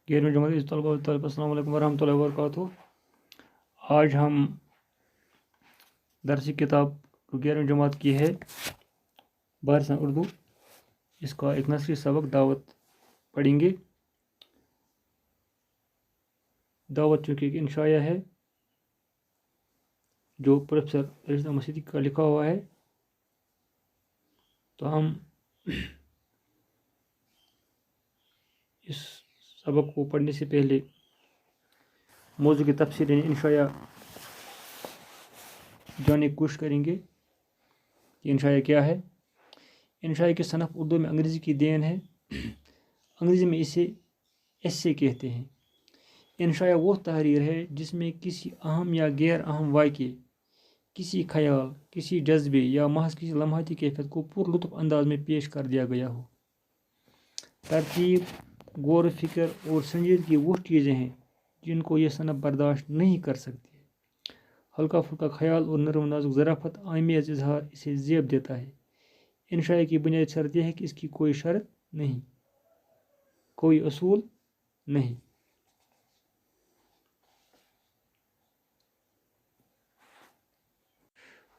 11वीं जमात के तलबा व तालिबात, अस्सलाम वालेकुम वरहमतुल्लाहि वबरकातुहू। आज हम दरसी किताब 11वीं जमात की है बारिसान उर्दू, इसका एक नसरी सबक दावत पढ़ेंगे। दावत चूँकि एक इंशाया है जो प्रोफेसर रशीद अहमद सिद्दीकी का लिखा हुआ है, तो हम इस सबक को पढ़ने से पहले मौजू की तफसीर इंशाया जानने की कोशिश करेंगे कि इंशाया क्या है। इंशाया की सनफ़ उर्दू में अंग्रेज़ी की देन है। अंग्रेज़ी में इसे एस्से कहते हैं। इंशाया वो तहरीर है जिसमें किसी अहम या गैर अहम वाक़े, किसी ख्याल, किसी जज्बे या महज किसी लम्हाती कैफियत को पुरलुत्फ़ अंदाज में पेश कर दिया गया हो। तरतीब, गौर फिक्र और संजीदगी वो चीज़ें हैं जिनको ये सनफ़ बर्दाश्त नहीं कर सकती। हल्का फुल्का ख्याल और नरम नाजुक ज़राफ़त आमेज़ इजहार इसे ज़ेब देता है। इंशाया की बुनियादी शर्त यह है कि इसकी कोई शर्त नहीं, कोई असूल नहीं।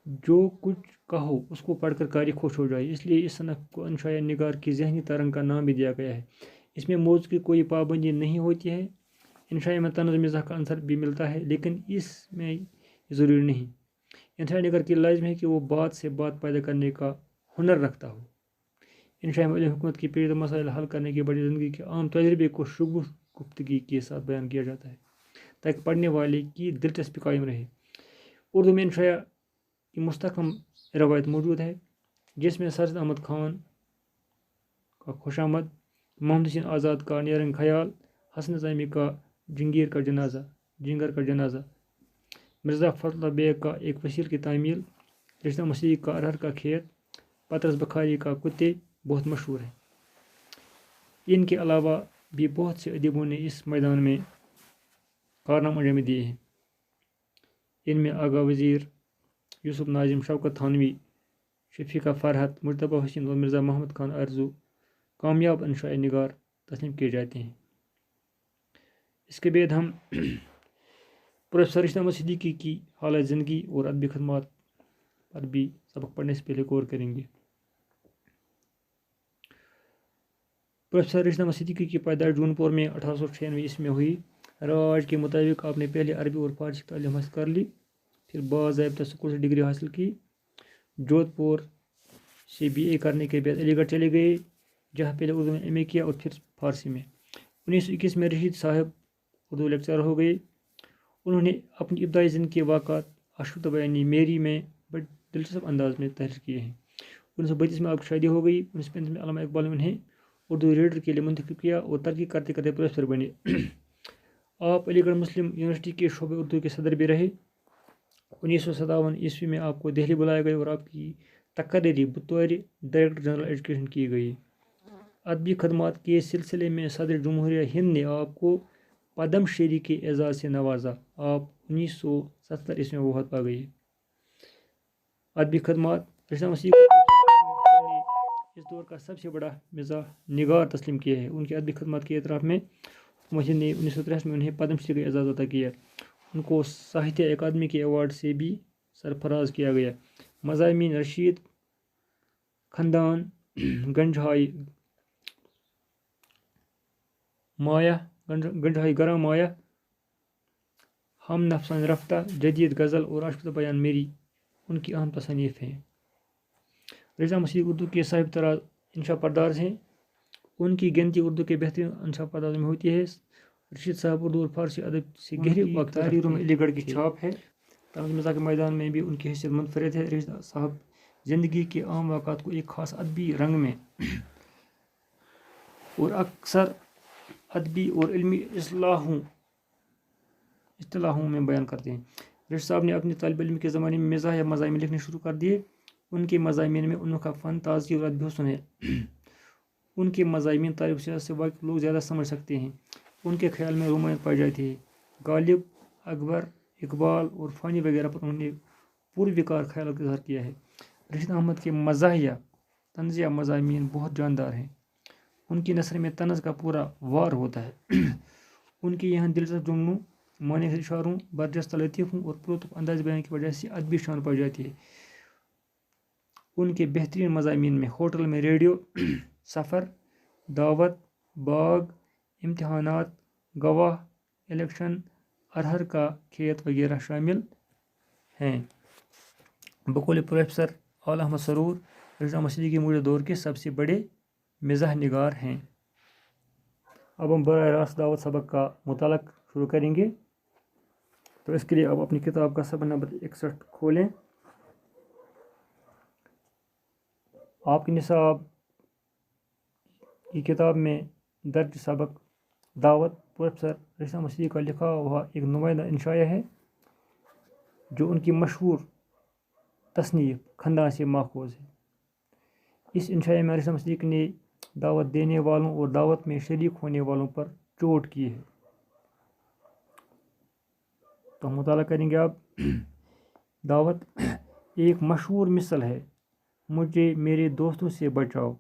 जो कुछ कहो उसको पढ़कर कारी खुश हो जाए, इसलिए इस सनफ़ को इंशाया निगार की ज़हनी तरंग का नाम भी दिया गया है। इसमें मौजू की कोई पाबंदी नहीं होती है। इंशाया में तन्ज़ मिज़ाह का अंसर भी मिलता है, लेकिन इसमें ज़रूरी नहीं। इंशाया निगार की लाजिम है कि वो बात से बात पैदा करने का हुनर रखता हो। इंशाया में हुकूमत की पेचीदा मसाइल हल करने के बजाय ज़िंदगी के आम तजर्बे को गुफ्तगी के साथ बयान किया जाता है ताकि पढ़ने वाले की दिलचस्पी कायम रहे। उर्दू में इंशाया की मुस्तहकम रवायत मौजूद है, जिसमें सरजद अहमद खान का खुशामद, मोहम्मद हुसैन आज़ाद का निरंग ख्याल, हसन नज़ामी का जिंगर का जनाजा, मिर्ज़ा फजल बेग का एक वसील की तामील, रशीद अहमद सिद्दीकी का अरहर का खेत, पतरस बखारी का कुत्ते बहुत मशहूर है। इनके अलावा भी बहुत से अदीबों ने इस मैदान में कारनामे अंजाम दिए हैं। इनमें आगा वज़ीर, यूसुफ नाजिम, शौकत थानवी, शफीका फरहत, मुजतबा हुसैन और मिर्ज़ा मोहम्मद खान आरज़ू कामयाब इंशाया निगार तस्लीम किए जाते हैं। इसके बाद हम प्रोफेसर रशीद अहमद सिद्दीकी की हालत ज़िंदगी और अदबी खदमात पर भी सबक पढ़ने से पहले गौर करेंगे। प्रोफेसर रशीद अहमद सिद्दीकी की पैदाइश जूनपुर में 1896 ईस्वी में हुई। रवाज के मुताबिक आपने पहले अरबी और फारसी की तालीम हासिल कर ली, फिर बाज़ाब्ता स्कूल से डिग्री हासिल की। जोधपुर से BA करने के बाद अलीगढ़ चले गए, जहाँ पहले उर्दू में MA किया और फिर फारसी में। 1921 में रशीद साहब उर्दू लेक्चरर हो गए। उन्होंने अपनी इब्तदाई ज़िंदगी के वाक़ात अशरत बयानी मेरी में बड़े दिलचस्प अंदाज में तहरीर किए हैं। 1932 में आपकी शादी हो गई। 1935 में अल्लामा इकबाल ने उन्हें उर्दू रीडर के लिए मुंतखब किया और तरक्की करते करते प्रोफेसर बने। आप अलीगढ़ मुस्लिम यूनिवर्सिटी के शोबे उर्दू के सदर भी रहे। 1957 ईस्वी में आपको दिल्ली बुलाया गया और आपकी तकर्री बतौर डायरेक्टर जनरल एजुकेशन की गई। अदबी खदमात के सिलसिले में सदर जमहूरिया हिंद ने आपको पद्म श्री के एजाज़ से नवाजा। आप 1977 ईस्वी में वफ़ात पा गई। अदबी खदमात रशीद अहमद सिद्दीकी ने इस दौर का सबसे बड़ा मिज़ाह निगार तस्लीम किया है। उनकी अदबी खदमात के एतराफ़ में हुकूमत ने 1963 में उन्हें पद्म श्री का एजाज़ अता किया। उनको साहित्य अकादमी के अवार्ड से भी सरफराज किया गया। मज़ामीन रशीद, ख़ानदान, गंजहाई गरा माया, हम नफसान रफ्ता, जदीद गज़ल और अशरत बयान मेरी उनकी अहम तसनीफ़ हैं। रशीद अहमद सिद्दीकी उर्दू के साहिब तराज इंशा पर्दार हैं। उनकी गिनती उर्दू के बेहतरीन इंशा पर्दार में होती है। रशीद साहब उर्दू और फारसी अदब से गहरी तहरीरों में अलीगढ़ की छाप है। तन्ज़ मिज़ाह के मैदान में भी उनकी हैसियत मुनफरिद है। रशीद साहब ज़िंदगी के आम वाक़ात को एक ख़ास अदबी रंग में और अक्सर अदबी और इल्मी इस्तिलाहों में बयान करते हैं। रशीद साहब ने अपने तालिब इल्म के ज़माने में मिज़ाह या मज़ामीन लिखने शुरू कर दिए। उनके मज़ामीन में उनका फ़न, ताज़गी और अदबी हुस्न है। उनके मज़ामीन तारीख़ सियासत से वाक़िफ़ लोग ज़्यादा समझ सकते हैं। उनके ख़्याल में रोमानियत पाई जाती है। गालिब, अकबर, इकबाल और फ़ानी वगैरह पर उन्होंने पुरविकार ख़याल का इज़हार किया है। रशीद अहमद के मज़ाहिया, तंज़िया मज़ामीन बहुत जानदार हैं। ان کی نثر میں طنز کا پورا وار ہوتا ہے۔ ان کے یہاں دلچسپ جملوں، معنی سے اشاروں، برجستہ لطیفوں اور پرتپ انداز بیان کی وجہ سے ادبی شان پائی جاتی ہے۔ ان کے بہترین مضامین میں ہوٹل میں ریڈیو، سفر، دعوت، باغ، امتحانات، گواہ، الیکشن، ارہر کا کھیت وغیرہ شامل ہیں۔ بقول پروفیسر اعلی احمد سرور، رضا مسیحی کے موجودہ دور کے سب سے بڑے مزاح نگار ہیں۔ اب ہم براہ راست دعوت سبق کا مطالعہ شروع کریں گے، تو اس کے لیے اب اپنی کتاب کا صفحہ نمبر 61 کھولیں۔ آپ کی نصاب کی کتاب میں درج سبق دعوت پروفیسر رضا مسیحی کا لکھا ہوا ایک نمائندہ انشائیہ ہے، جو ان کی مشہور تصنیف خندان سے ماخوذ ہے۔ اس انشائیہ میں رضا مسیحی نے دعوت دینے والوں اور دعوت میں شریک ہونے والوں پر چوٹ کی ہے۔ تو ہم مطالعہ کریں گے اب۔ دعوت ایک مشہور مثل ہے، مجھے میرے دوستوں سے بچاؤ۔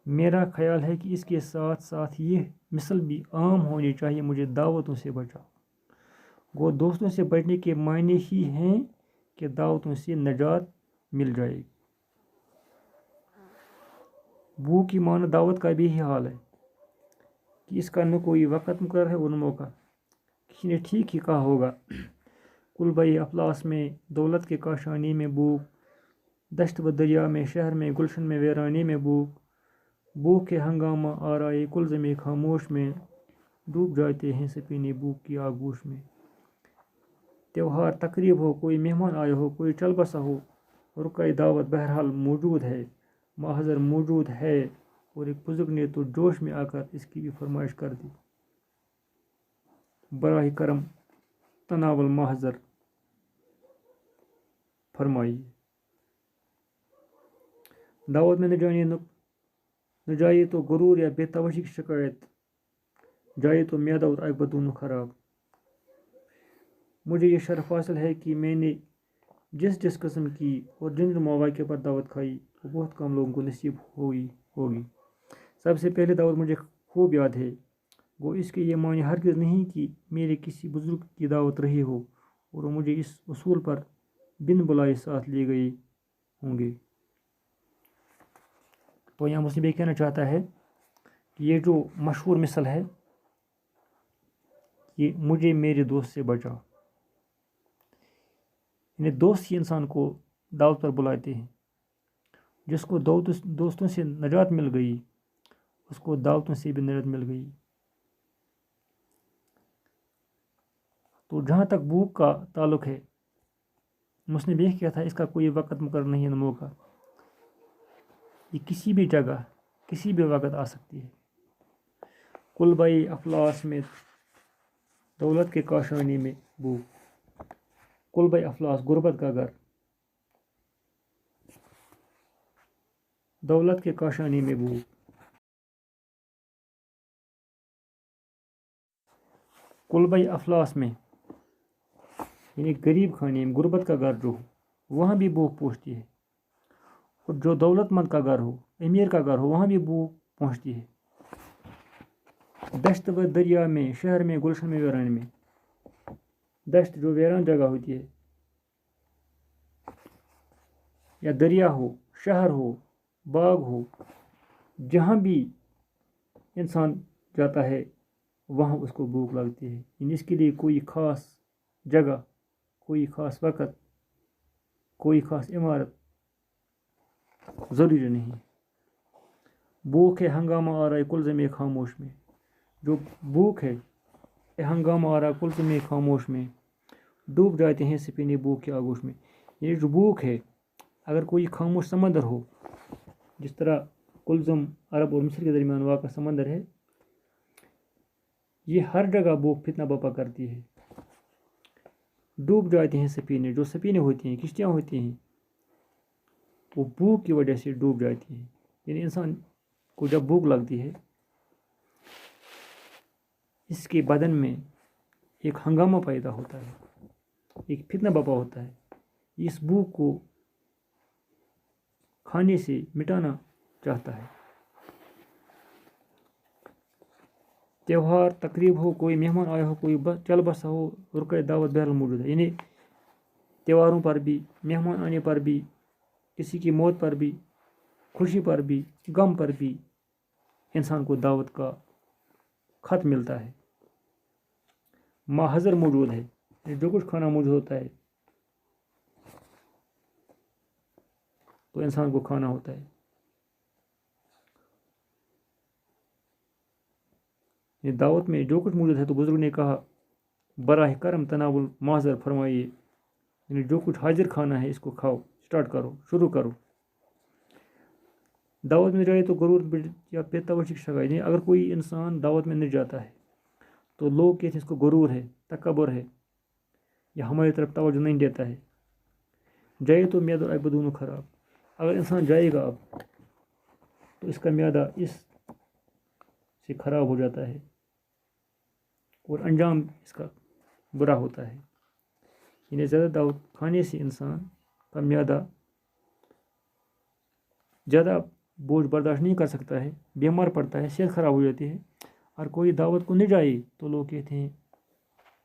میرا خیال ہے کہ اس کے ساتھ ساتھ یہ مثل بھی عام ہونی چاہیے، مجھے دعوتوں سے بچاؤ۔ وہ دوستوں سے بچنے کے معنی ہی ہیں کہ دعوتوں سے نجات مل جائے گی۔ بو کی معنی دعوت کا بھی ہی حال ہے کہ اس کا نہ کوئی وقت مقرر ہے اور نہ موقع۔ کسی نے ٹھیک ہی کہا ہوگا، کلبہ افلاس میں دولت کے کاشانی میں بوک، دشت و دریا میں شہر میں گلشن میں ویرانی میں بوک، بوک کے ہنگامہ آرائے کلزم خاموش میں، ڈوب جاتے ہیں سفینے بوک کی آغوش میں۔ تیوہار تقریب ہو، کوئی مہمان آیا ہو، کوئی چل بسا ہو، رکائے دعوت بہرحال موجود ہے، محضر موجود ہے، اور ایک بزرگ نے تو جوش میں آ کر اس کی بھی فرمائش کر دی، براہ کرم تناول محضر فرمائیے۔ دعوت میں نہ جائے تو غرور یا بے توجہی کی شکایت، جائے تو معدہ اور آگ بدون خراب۔ مجھے یہ شرف حاصل ہے کہ میں نے جس قسم کی اور جن مواقع پر دعوت کھائی وہ بہت کم لوگوں کو نصیب ہوگی۔ سب سے پہلے دعوت مجھے خوب یاد ہے، وہ اس کے یہ معنی ہرگز نہیں کہ میرے کسی بزرگ کی دعوت رہی ہو اور وہ مجھے اس اصول پر بن بلائے ساتھ لے گئے ہوں گے۔ تو یہاں مسلم یہ کہنا چاہتا ہے کہ یہ جو مشہور مثل ہے کہ مجھے میرے دوست سے بچا، یعنی دوست ہی انسان کو دعوت پر بلاتے ہیں۔ جس کو دوستوں سے نجات مل گئی، اس کو دعوتوں سے بھی نجات مل گئی۔ تو جہاں تک بھوک کا تعلق ہے، مسلم یہ کہتا ہے اس کا کوئی وقت مقرر نہیں ہے، نہ موقع۔ یہ کسی بھی جگہ کسی بھی وقت آ سکتی ہے۔ کلبہ افلاس میں دولت کے کاشانی میں بھوک، کلبہ افلاس غربت کا گھر، دولت کے کاشانی میں بھوک، کلبہ افلاس میں یعنی غریب خانے میں، غربت کا گھر جو ہو وہاں بھی بھوک پہنچتی ہے، اور جو دولت مند کا گھر ہو، امیر کا گھر ہو، وہاں بھی بھوک پہنچتی ہے۔ دشت و دریا میں، شہر میں گلشن میں ویرانی میں، دشت جو ویران جگہ ہوتی ہے، یا دریا ہو، شہر ہو، باغ ہو، جہاں بھی انسان جاتا ہے وہاں اس کو بھوک لگتی ہے۔ یعنی اس کے لیے کوئی خاص جگہ، کوئی خاص وقت، کوئی خاص عمارت ضروری نہیں۔ بھوک ہے ہنگامہ آرائے کلزم خاموش میں، جو بھوک ہے ہنگامہ آرائے کلزم خاموش میں، ڈوب جاتے ہیں سفینے بھوک کے آغوش میں۔ یہ جو بھوک ہے، اگر کوئی خاموش سمندر ہو، جس طرح کلزم عرب اور مصر کے درمیان واقع سمندر ہے، یہ ہر جگہ بھوک فتنہ بپا کرتی ہے۔ ڈوب جاتے ہیں سفینے، جو سفینے ہوتی ہیں، کشتیاں ہوتی ہیں، وہ بھوک کی وجہ سے ڈوب جاتی ہیں۔ یعنی انسان کو جب بھوک لگتی ہے، اس کے بدن میں ایک ہنگامہ پیدا ہوتا ہے، ایک فتنہ بپا ہوتا ہے۔ اس بھوک کو کھانے سے مٹانا چاہتا ہے۔ त्यौहार तकरीब हो, कोई मेहमान आया हो, कोई चल बसा हो, रुकए दावत बहरहाल मौजूद है। यानी त्योहारों पर भी, मेहमान आने पर भी, किसी की मौत पर भी, खुशी पर भी, गम पर भी इंसान को दावत का खत मिलता है। माहज़र मौजूद है, जो कुछ खाना मौजूद होता है तो इंसान को खाना होता है। ये दावत में जो कुछ मौजूद है तो बुजुर्ग ने कहा बराह करम तनावुल माजर फरमाइए, यानी जो कुछ हाजिर खाना है इसको खाओ, स्टार्ट करो, शुरू करो। दावत में जाए तो गरूर या पेतावशिक शगा, यानी अगर कोई इंसान दावत में नहीं जाता है तो लोग कहते हैं इसको गरूर है, तकबर है, या हमारी तरफ तवज्जो नहीं देता है। जाए तो मैदा बदून खराब, अगर इंसान जाएगा अब तो इसका मैदा इस से ख़राब हो जाता है और अंजाम इसका बुरा होता है। यानी ज़्यादा दावत खाने से इंसान का मैदा ज़्यादा बोझ बर्दाश्त नहीं कर सकता है, बीमार पड़ता है, सेहत ख़राब हो जाती है। और कोई दावत को नहीं जाए तो लोग कहते हैं